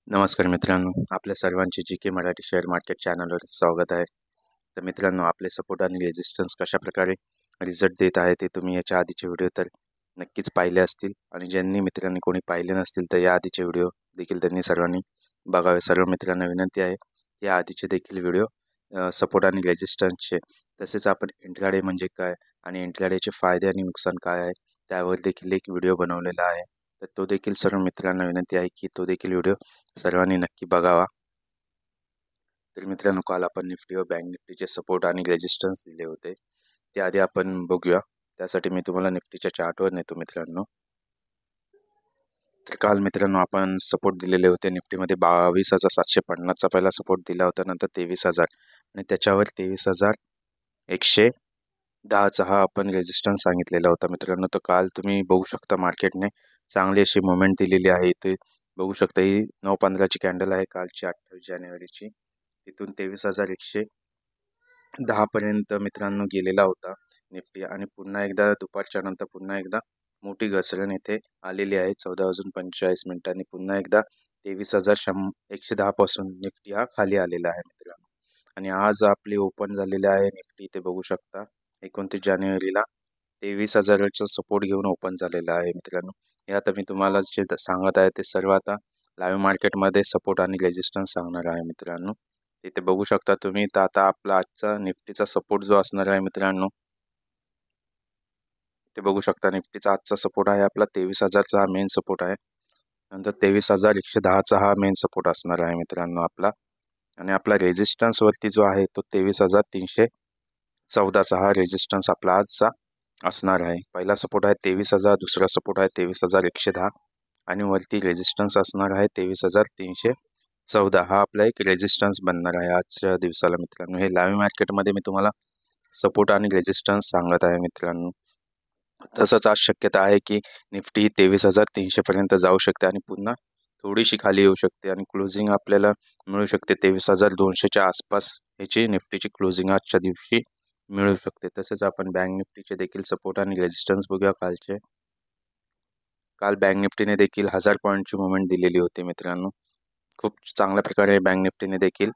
नमस्कार मित्रांनो, आपल्या सर्वांचे जी के मराठी शेअर मार्केट चॅनलवर स्वागत आहे. तर मित्रांनो, आपले सपोर्ट आणि रेजिस्टन्स कशाप्रकारे रिझल्ट देत आहे ते तुम्ही याच्या आधीचे व्हिडिओ तर नक्कीच पाहिले असतील आणि ज्यांनी मित्रांनी कोणी पाहिले नसतील तर या आधीचे व्हिडिओ देखील त्यांनी सर्वांनी बघावे. सर्व मित्रांना विनंती आहे या आधीचे देखील व्हिडिओ सपोर्ट आणि रेजिस्टन्सचे तसेच आपण इंट्राडे म्हणजे काय आणि इंट्राडेचे फायदे आणि नुकसान काय आहे त्यावर देखील एक व्हिडिओ बनवलेला आहे. तर तो देखील सर्व मित्रांना विनंती आहे की तो देखील व्हिडिओ सर्वांनी नक्की बघावा. तर मित्रांनो, काल आपण निफ्टी व बँक निफ्टीचे सपोर्ट आणि रेजिस्टन्स दिले होते ते आधी आपण बघूया. त्यासाठी मी तुम्हाला निफ्टीच्या चार्टवर नेतो मित्रांनो. तर काल मित्रांनो आपण सपोर्ट दिलेले होते निफ्टीमध्ये 22,750चा पहिला सपोर्ट दिला होता, नंतर 23,000 आणि त्याच्यावर 23,110चा हा आपण रेजिस्टन्स सांगितलेला होता मित्रांनो. तर काल तुम्ही बघू शकता मार्केटने चांगली अशी मुवमेंट दिलेली आहे. इथे बघू शकता ही 9:15ची कॅन्डल आहे कालची 28 जानेवारीची. तिथून 23,110 पर्यंत मित्रांनो गेलेला होता निफ्टी आणि पुन्हा एकदा दुपारच्या नंतर पुन्हा एकदा मोठी घसरण येथे आलेली आहे. 14:45 पुन्हा एकदा 23,110 पासून निफ्टी हा खाली आलेला आहे मित्रांनो. आणि आज आपली ओपन झालेले आहे निफ्टी इथे बघू शकता 29 जानेवारीला 23,000चा सपोर्ट घेऊन ओपन झालेला आहे मित्रांनो. हे आता मी तुम्हाला जे सांगत आहे ते सर्व आता लाईव्ह मार्केटमध्ये सपोर्ट आणि रेजिस्टन्स सांगणार आहे मित्रांनो. इथे बघू शकता तुम्ही. तर आता आपला आजचा निफ्टीचा सपोर्ट जो असणार आहे मित्रांनो, ते बघू शकता निफ्टीचा आजचा सपोर्ट आहे आपला 23,000चा हा मेन सपोर्ट आहे. नंतर 23,110चा हा मेन सपोर्ट असणार आहे मित्रांनो आपला. आणि आपला रेजिस्टन्स वरती जो आहे तो 23,314चा हा रेजिस्टन्स आपला आजचा असणार आहे. पहिला सपोर्ट आहे 23,000, दुसरा सपोर्ट आहे 23,110 आणि वरती रेजिस्टन्स असणार आहे 23,314. हा आपला एक रेजिस्टन्स बनणार आहे आजच्या दिवसाला मित्रांनो. हे लाईव्ह मार्केटमध्ये मी तुम्हाला सपोर्ट आणि रेजिस्टन्स सांगत आहे मित्रांनो. तसंच आज शक्यता आहे की निफ्टी 23,300 पर्यंत जाऊ शकते आणि पुन्हा थोडीशी खाली येऊ शकते आणि क्लोजिंग आपल्याला मिळू शकते 23,200च्या आसपास. ह्याची निफ्टीची क्लोजिंग आजच्या दिवशी मिळू शकते. तसेच आपण बँक निफ्टीचे देखील सपोर्ट आणि रेजिस्टन्स बघूया कालचे. काल बँक निफ्टीने देखील 1000 पॉईंटची मुवमेंट दिलेली होती मित्रांनो. खूप चांगल्या प्रकारे बँक निफ्टीने देखील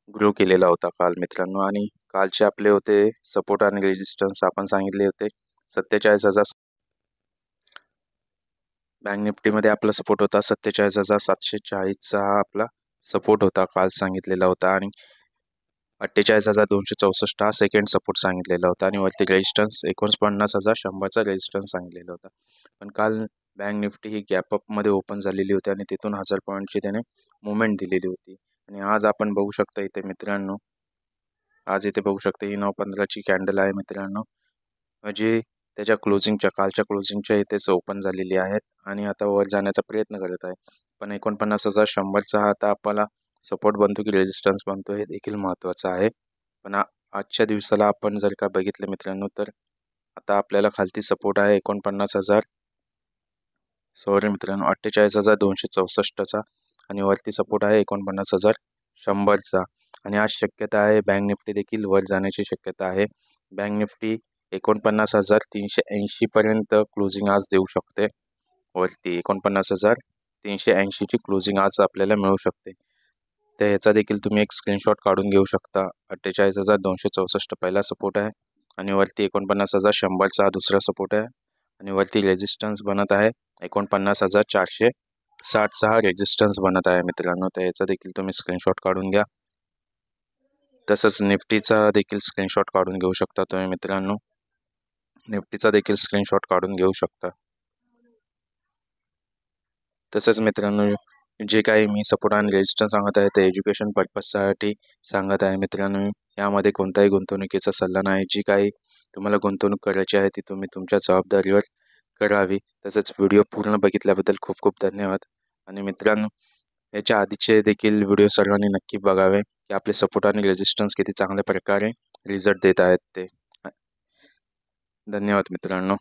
ग्रो केलेला होता काल मित्रांनो. आणि कालचे आपले होते सपोर्ट आणि रेजिस्टन्स आपण सांगितले होते 47,000. बँक निफ्टीमध्ये आपला सपोर्ट होता 47,740चा हा आपला सपोर्ट होता काल सांगितलेला होता आणि 48,264 हा सेकंड सपोर्ट सांगितलेला होता आणि वरती रेजिस्टन्स 49,100चा रेजिस्टन्स सांगितलेला होता. पण काल बँक निफ्टी ही गॅपअपमध्ये ओपन झालेली होती आणि तिथून 1000 पॉईंटची त्याने मुवमेंट दिलेली होती. आणि आज आपण बघू शकता इथे मित्रांनो, आज इथे बघू शकता ही 9:15ची कॅन्डल आहे मित्रांनो, म्हणजे त्याच्या क्लोजिंगच्या कालच्या क्लोजिंगच्या इथेच ओपन झालेली आहेत आणि आता वर जाण्याचा प्रयत्न करत आहे. पण 49,100चा हा आता आपल्याला सपोर्ट बनतो की रेजिस्टन्स बनतो हे देखील महत्त्वाचं आहे. पण आजच्या दिवसाला आपण जर का बघितलं मित्रांनो तर आता आपल्याला खालती सपोर्ट आहे 48,264चा आणि वरती सपोर्ट आहे 49,100चा. आणि आज शक्यता आहे बँक निफ्टी देखील वर जाण्याची शक्यता आहे. बँक निफ्टी 49,380 पर्यंत क्लोजिंग आज देऊ शकते. वरती 49,380ची क्लोजिंग आज आपल्याला मिळू शकते. तर ह्याचा देखील तुम्ही एक स्क्रीनशॉट काढून घेऊ शकता. 48,264 पहिला सपोर्ट आहे आणि वरती 49,100चा हा दुसरा सपोर्ट आहे आणि वरती रेजिस्टन्स बनत आहे 49,460चा हा रेजिस्टन्स बनत आहे मित्रांनो. तर ह्याचा देखील तुम्ही स्क्रीनशॉट काढून घ्या. तसंच निफ्टीचा देखील स्क्रीनशॉट काढून घेऊ शकता तुम्ही मित्रांनो. निफ्टीचा देखील स्क्रीनशॉट काढून घेऊ शकता. तसंच मित्रांनो, जे काही मी सपोर्ट आणि रेजिस्टन्स सांगत आहे ते एज्युकेशन पर्पजसाठी सांगत आहे मित्रांनो. यामध्ये कोणताही गुंतवणुकीचा सल्ला नाही. जी काही तुम्हाला गुंतवणूक करायची आहे ती तुम्ही तुमच्या जबाबदारीवर करावी. तसंच व्हिडिओ पूर्ण बघितल्याबद्दल खूप खूप धन्यवाद. आणि मित्रांनो, याच्या आधीचे देखील व्हिडिओ सर्वांनी नक्की बघावे की आपले सपोर्ट आणि रेजिस्टन्स किती चांगल्या प्रकारे रिझल्ट देत आहेत ते. धन्यवाद मित्रांनो.